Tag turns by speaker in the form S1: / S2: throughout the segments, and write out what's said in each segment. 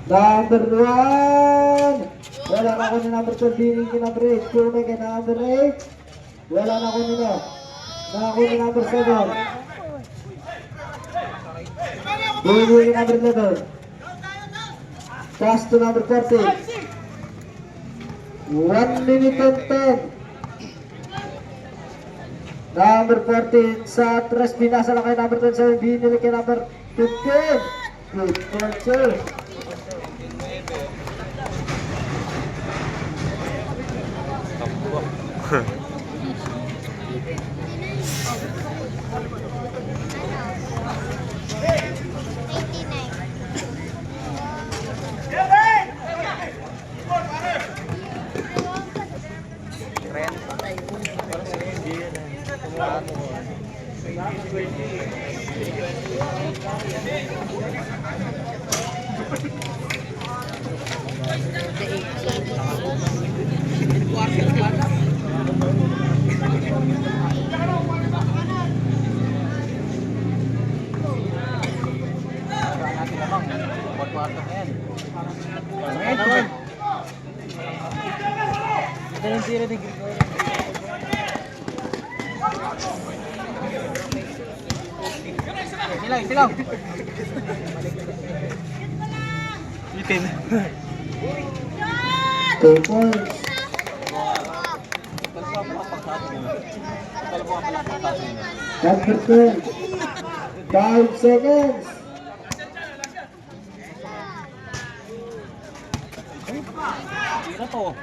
S1: Number 1. Wala na ko ni number 12. Bining ki number 8. Tunay kay number 8. Wala na ko nila. Nako ni number 7. Bining ki number 11. Pass to number 40. 1 minute and 10. Number 14 sa atras. Binasa lang kay number 27. Binili kay number 15. Good catcher.
S2: Silang. Itin.
S1: 2 points. Number 10. 5 seconds.
S2: Tira to.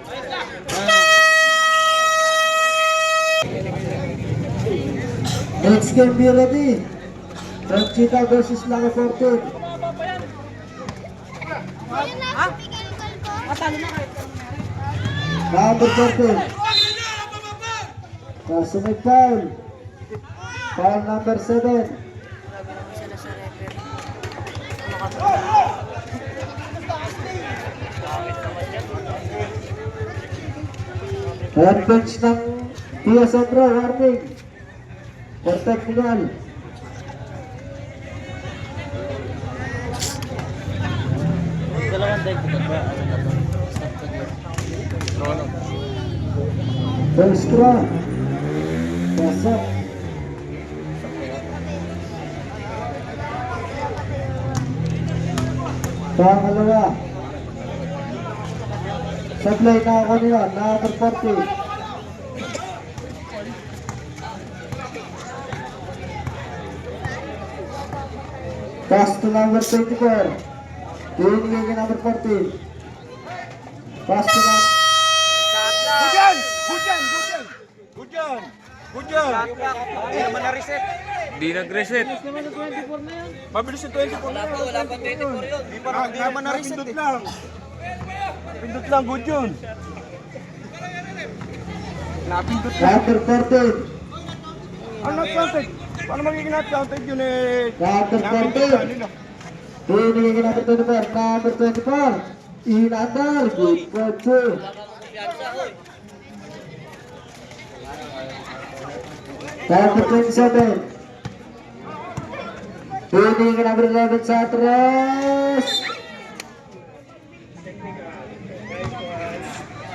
S1: Next game be ready. Conchita versus Laga 14. Number 14. Kasunod foul. Foul number 7. Head bench ng Pia Sandro, warning. For technical.
S2: Dalawang deck ko ba?
S1: First draw. Pasok. Pangalawa. Supply na ako nila. Number 40. Pass to number 24. Binigay kay number 14. Pass to number...
S2: Hujan! Hindi naman na-reset.
S3: Di nag-reset.
S2: Mabilis yung 24 na yun. Wala pa 24 yun. Hindi naman na-reset eh. Pindot lang, good yun. Napindot lang.
S1: Number 14.
S2: Ano not-counted? Paano magiging not-counted yun eh?
S1: Number 14. Binigay kay number 24. Number 24. Inandar. Good catcher. Number 27. Binigay kay number 11 sa atras.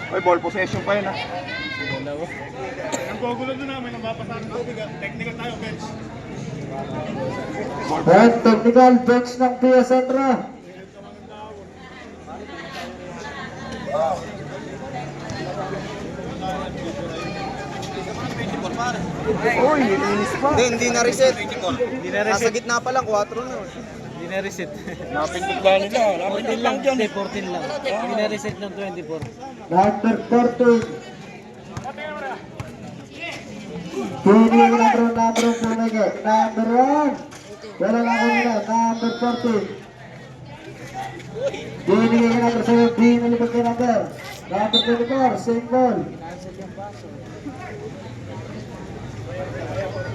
S2: Ay, ball possession pa yun ha.
S4: Ang gugulo doon namin, ang mapasahan ng tubig, technical tayo, bench.
S1: And technical bench ng Pia Sandra.
S2: Uy, nilinis pa.
S5: Hindi na-reset. Nasa gitna pa lang, 4 na.
S3: Di na-reset.
S2: Napindot lang nila. Napindot lang dyan.
S3: 14 lang. Di na-reset ng 24.
S1: Number 14. Binigay kay number 1. Wala na ako nila. Number 14. Binigay kay number 7. Binalibag kay number 24. Same ball.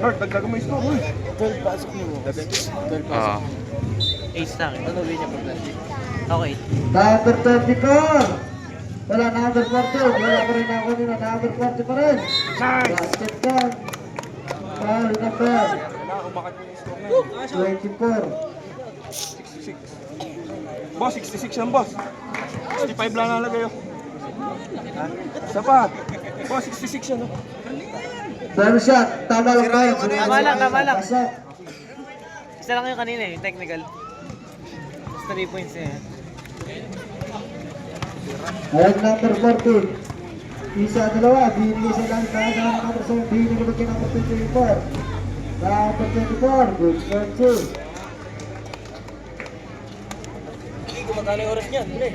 S2: Lord, dagdagan mo yung score. Uy.
S3: 12 pasok mo. 12 pasok. 8 sa akin. Ano ulit niya pag Okay.
S1: Number 24. Wala, number 14. Wala pa rin ako nila. Number 40 pa rin. Basket count. Foul number 24.
S2: Boss, 66 yan, boss. 65 lang nalagay, oh. Sapat. Boss, 66 yan, oh.
S1: Bonus shot. Tama lang ba?
S3: Tama lang, tama lang.
S1: Pasok.
S3: Isa lang yung kanina yung technical. Basta 3 points eh.
S1: Ayan, number 14. Isa, dalawa. Binigay sa lang sa number 7. Binigay kay number 24. Number 24. Good shot, too.
S5: Hindi, kumagana yung oras niyan. Hindi.